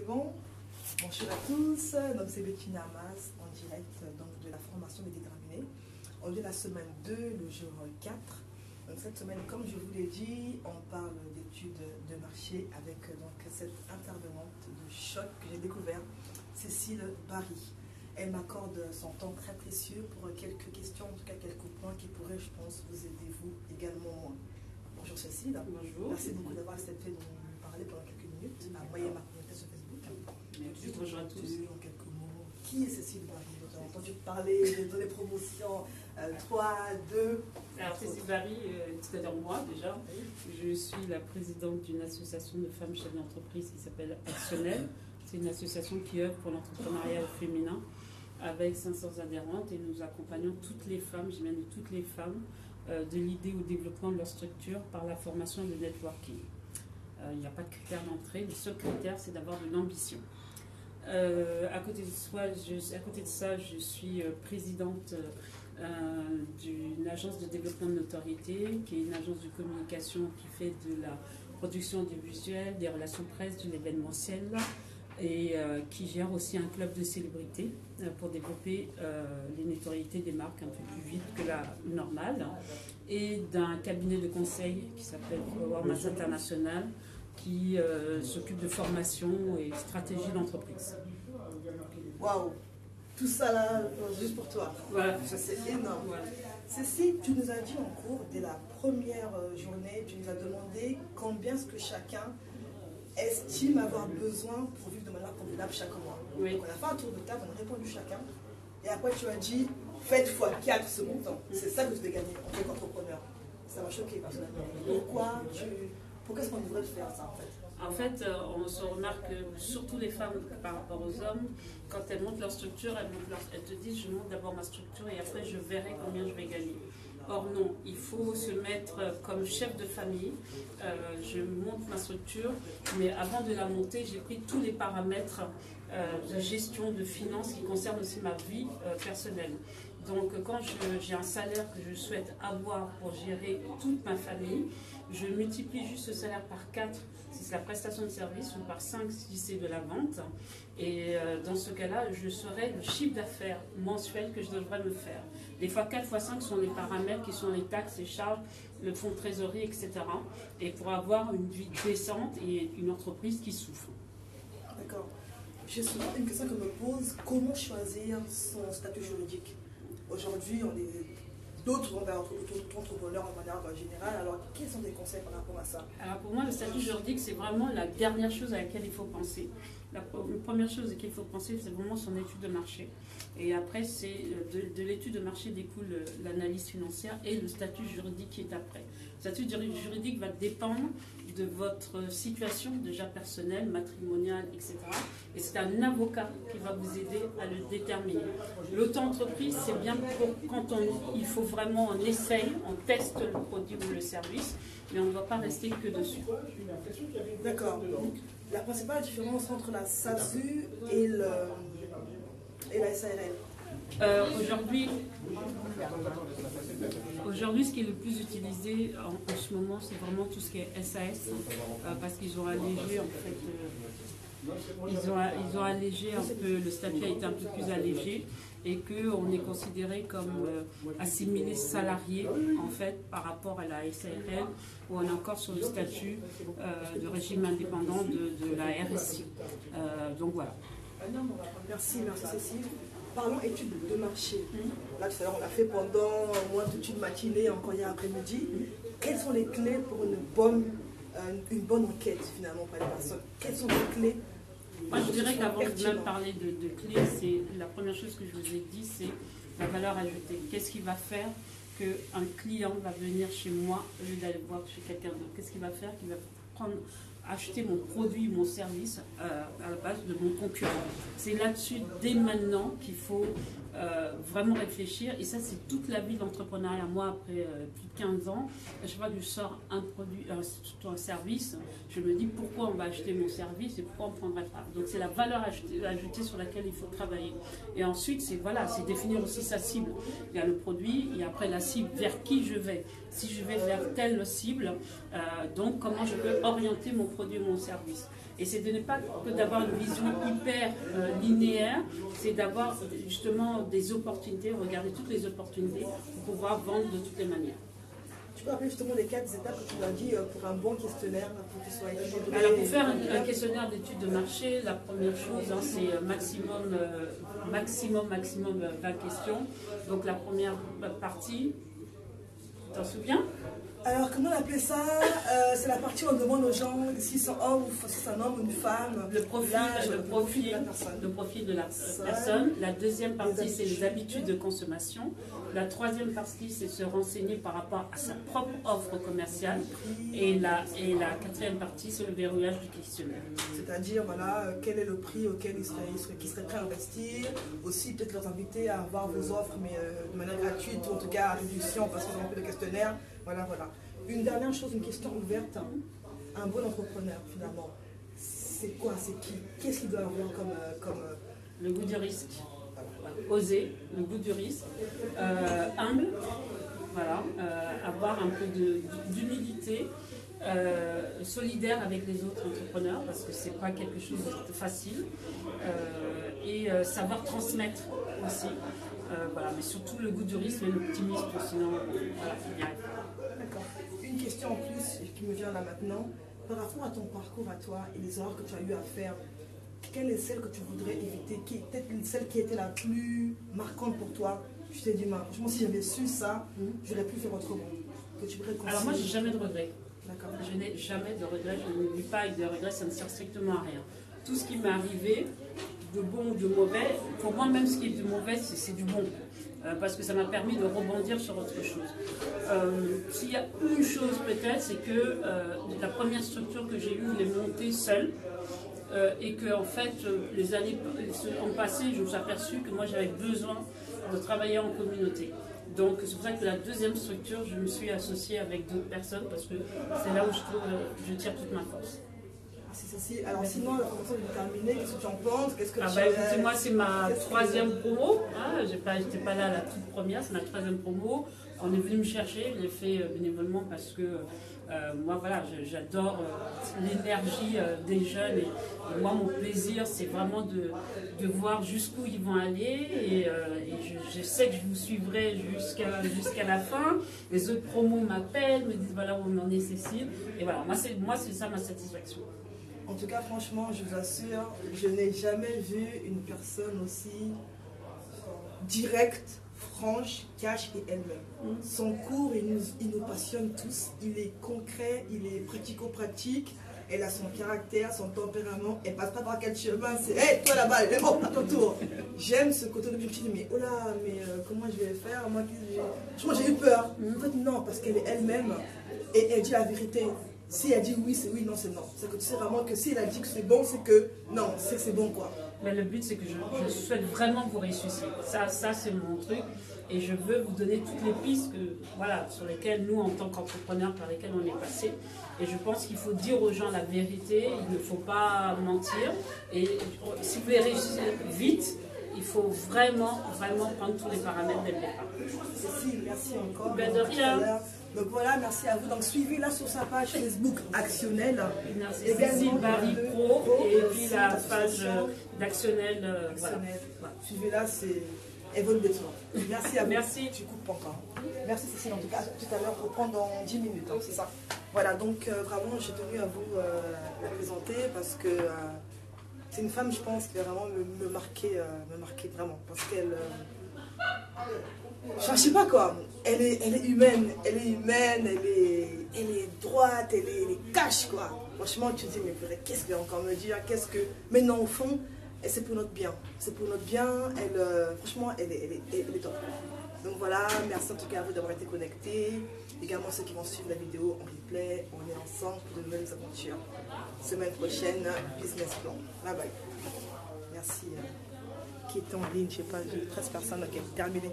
C'est bon? Bonjour à tous, donc c'est Bettina Hamas en direct donc, de la formation des déterminés. On est la semaine 2, le jour 4. Donc cette semaine, comme je vous l'ai dit, on parle d'études de marché avec donc, cette intervenante de choc que j'ai découvert, Cécile Barry. Elle m'accorde son temps très précieux pour quelques questions, en tout cas quelques points qui pourraient, je pense, vous aider vous également. Bonjour Cécile. Bonjour. Merci beaucoup d'avoir accepté de nous parler pendant quelques minutes à moi et à ma communauté sur Facebook. Merci, bonjour à tous. En quelques mots, qui est Cécile Barry? Vous avez entendu parler de données promotion 3, 2. Alors Cécile Barry, c'est-à-dire moi déjà, je suis la présidente d'une association de femmes chefs d'entreprise qui s'appelle Actionnel. C'est une association qui œuvre pour l'entrepreneuriat féminin avec 500 adhérentes et nous accompagnons toutes les femmes, je viens de toutes les femmes, de l'idée au développement de leur structure par la formation et le networking. Il n'y a pas de critères d'entrée, le seul critère c'est d'avoir de l'ambition. À côté de ça, je suis présidente d'une agence de développement de notoriété, qui est une agence de communication qui fait de la production audiovisuelle, des relations presse, de l'événementiel, et qui gère aussi un club de célébrités pour développer les notoriétés des marques un peu plus vite que la normale, et d'un cabinet de conseil qui s'appelle Warmas International, qui s'occupe de formation et stratégie d'entreprise. Waouh! Tout ça là, juste pour toi. Voilà. Ça c'est énorme. Voilà. Cécile, tu nous as dit en cours, dès la première journée, tu nous as demandé combien est-ce que chacun estime avoir besoin pour vivre de manière convenable chaque mois. Oui. Donc on a fait un tour de table, on a répondu chacun. Et après tu as dit, faites x4 ce montant. C'est ça que tu veux gagner en tant qu'entrepreneur. Ça m'a choqué personnellement. Pourquoi est-ce qu'on devrait faire ça en fait? En fait, on se remarque que surtout les femmes par rapport aux hommes, quand elles montent leur structure, elles te disent je monte d'abord ma structure et après je verrai combien je vais gagner. Or non, il faut se mettre comme chef de famille. Je monte ma structure, mais avant de la monter, j'ai pris tous les paramètres de gestion, de finances qui concernent aussi ma vie personnelle. Donc quand j'ai un salaire que je souhaite avoir pour gérer toute ma famille, je multiplie juste ce salaire par 4 si c'est la prestation de service, ou par 5 si c'est de la vente. Et dans ce cas-là, je saurai le chiffre d'affaires mensuel que je devrais me faire. Des fois 4 fois 5 sont les paramètres qui sont les taxes, les charges, le fonds de trésorerie, etc. Et pour avoir une vie décente et une entreprise qui souffle. D'accord. J'ai souvent une question que me pose, comment choisir son statut juridique? Aujourd'hui, on est d'autres entrepreneurs en manière générale. Alors, quels sont tes conseils par rapport à ça? Alors pour moi, le statut juridique, c'est vraiment la dernière chose à laquelle il faut penser. La première chose qu'il faut penser, c'est vraiment son étude de marché. Et après, c'est de l'étude de marché découle l'analyse financière et le statut juridique qui est après. Le statut juridique va dépendre de votre situation déjà personnelle, matrimoniale, etc. Et c'est un avocat qui va vous aider à le déterminer. L'auto-entreprise, c'est bien quand il faut vraiment, on essaye, on teste le produit ou le service, mais on ne doit pas rester que dessus. D'accord. La principale différence entre la SASU et la SARL? Aujourd'hui, ce qui est le plus utilisé en ce moment, c'est vraiment tout ce qui est SAS, parce qu'ils ont allégé en fait, ils ont allégé un peu, le statut a été un peu plus allégé et qu'on est considéré comme assimilé salarié en fait par rapport à la SARL, où on est encore sur le statut de régime indépendant de la RSI. Donc voilà. Merci Cécile. Parlons études de marché. Là, tout à l'heure, on l'a fait pendant au moins toute une matinée, encore hier après-midi. Quelles sont les clés pour une bonne enquête, finalement, par les personnes? Quelles sont les clés? Moi, je dirais qu'avant de même parler de clés, c'est la première chose que je vous ai dit, c'est la valeur ajoutée. Qu'est-ce qui va faire qu'un client va venir chez moi au lieu d'aller voir chez quelqu'un d'autre? Qu'est-ce qu'il va faire? Qu'il va acheter mon produit, mon service à la base de mon concurrent. C'est là-dessus, dès maintenant, qu'il faut vraiment réfléchir. Et ça, c'est toute la vie de l'entrepreneuriat. Moi, après plus de 15 ans, à chaque fois que je sors un produit, surtout un service, je me dis pourquoi on va acheter mon service et pourquoi on prendrait pas. Donc, c'est la valeur ajoutée sur laquelle il faut travailler. Et ensuite, c'est définir aussi sa cible. Il y a le produit, et après la cible, vers qui je vais. Si je vais vers telle cible, donc comment je peux orienter mon produit ou mon service. Et c'est de ne pas que d'avoir une vision hyper linéaire, c'est d'avoir justement des opportunités, regarder toutes les opportunités pour pouvoir vendre de toutes les manières. Tu peux rappeler justement les 4 étapes que tu as dit pour un bon questionnaire, pour qu'il soit équilibré? Alors pour faire un questionnaire d'études de marché, la première chose, c'est maximum 20 questions. Donc la première partie, tu t'en souviens? Alors, comment on appelait ça? C'est la partie où on demande aux gens si c'est un homme ou si c'est un homme ou une femme. Le profil de la personne. La deuxième partie, c'est les habitudes de consommation. La troisième partie, c'est se renseigner par rapport à sa propre offre commerciale. Et la quatrième partie, c'est le verrouillage du questionnaire. C'est-à-dire, voilà, quel est le prix auquel ils seraient prêts à investir. Aussi, peut-être leur inviter à avoir vos offres, mais de manière gratuite, ou en tout cas à réduction, parce qu'ils ont rempli le questionnaire. Voilà, voilà. Une dernière chose, une question ouverte. Un bon entrepreneur, finalement, c'est quoi? C'est qui? Qu'est-ce qu'il doit avoir comme... Le goût du risque. Oser, le goût du risque. Humble, voilà. Avoir un peu d'humilité. Solidaire avec les autres entrepreneurs, parce que c'est pas quelque chose de facile. Et savoir transmettre aussi. Voilà, mais surtout le goût du risque et l'optimisme, sinon, voilà, il n'y arrive pas. D'accord. Une question en plus qui me vient là maintenant. Par rapport à ton parcours à toi et les erreurs que tu as eu à faire, quelle est celle que tu voudrais éviter? Peut-être celle qui était la plus marquante pour toi? Tu t'es dit, franchement, si j'avais su ça, j'aurais pu faire autrement. Que tu pourrais conseiller. Alors moi, j'ai jamais de regrets. D'accord. Je n'ai jamais de regrets, je ne vis pas avec des regrets, ça ne sert strictement à rien. Tout ce qui m'est arrivé, de bon ou de mauvais, pour moi même ce qui est de mauvais, c'est du bon. Parce que ça m'a permis de rebondir sur autre chose. S'il y a une chose peut-être, c'est que la première structure que j'ai eue, je l'ai montée seule. Et que en fait, les années ont passé, je me suis aperçue que moi j'avais besoin de travailler en communauté. Donc c'est pour ça que la deuxième structure, je me suis associée avec d'autres personnes parce que c'est là où je tire toute ma force. C'est ceci. Alors sinon, la formation est terminée, qu'est-ce que tu en penses? Qu'est-ce que écoutez, moi c'est ma troisième promo, hein. J'étais pas là à la toute première, c'est ma troisième promo. On est venu me chercher, je l'ai fait bénévolement parce que moi voilà, j'adore l'énergie des jeunes et moi mon plaisir c'est vraiment de voir jusqu'où ils vont aller et je sais que je vous suivrai jusqu'à la fin. Les autres promos m'appellent, me disent voilà où on en est Cécile et voilà, moi c'est ça ma satisfaction. En tout cas franchement je vous assure, je n'ai jamais vu une personne aussi directe, franche, cash et elle-même. Son cours, il nous passionne tous. Il est concret, il est pratico-pratique. Elle a son caractère, son tempérament. Elle passe pas par quel chemin. C'est hey, toi là-bas, elle est bon, à ton tour. J'aime ce côté de l'objectif. Mais oh là, mais comment je vais faire? Moi, j'ai eu peur. En fait, non, parce qu'elle est elle-même et elle dit la vérité. Si elle dit oui, c'est oui, non, c'est non. C'est que tu sais vraiment que si elle a dit que c'est bon, c'est que non, c'est bon quoi. Mais le but, c'est que je souhaite vraiment que vous réussissiez. Ça c'est mon truc. Et je veux vous donner toutes les pistes voilà, sur lesquelles nous, en tant qu'entrepreneurs, par lesquelles on est passé. Et je pense qu'il faut dire aux gens la vérité. Il ne faut pas mentir. Et si vous voulez réussir vite, il faut vraiment prendre tous les paramètres dès le départ. Cécile, merci encore. Ben de rien. Donc voilà, merci à vous. Donc suivez-la sur sa page Facebook Actionnel. Merci Cécile Barry Pro et puis la page d'Actionnel. Voilà. Suivez-la, c'est Evonne Beton. Merci à vous. Merci. Tu coupes pas encore. Merci Cécile, en tout cas, tout à l'heure, pour prendre dans 10 minutes, hein, c'est ça. Voilà, donc vraiment, j'ai tenu à vous la présenter parce que c'est une femme, je pense, qui va vraiment me marquer vraiment. Parce qu'elle... je sais pas quoi, elle est humaine, elle est droite, elle est cash quoi. Franchement tu te dis mais qu'est-ce qu'elle va encore me dire, mais non au fond, c'est pour notre bien, franchement elle est top. Donc voilà, merci en tout cas à vous d'avoir été connectés, également ceux qui vont suivre la vidéo en replay, on est ensemble pour de nouvelles aventures. Semaine prochaine, business plan, bye bye. Merci. Qui est en ligne, je sais pas, 13 personnes, ok, terminé.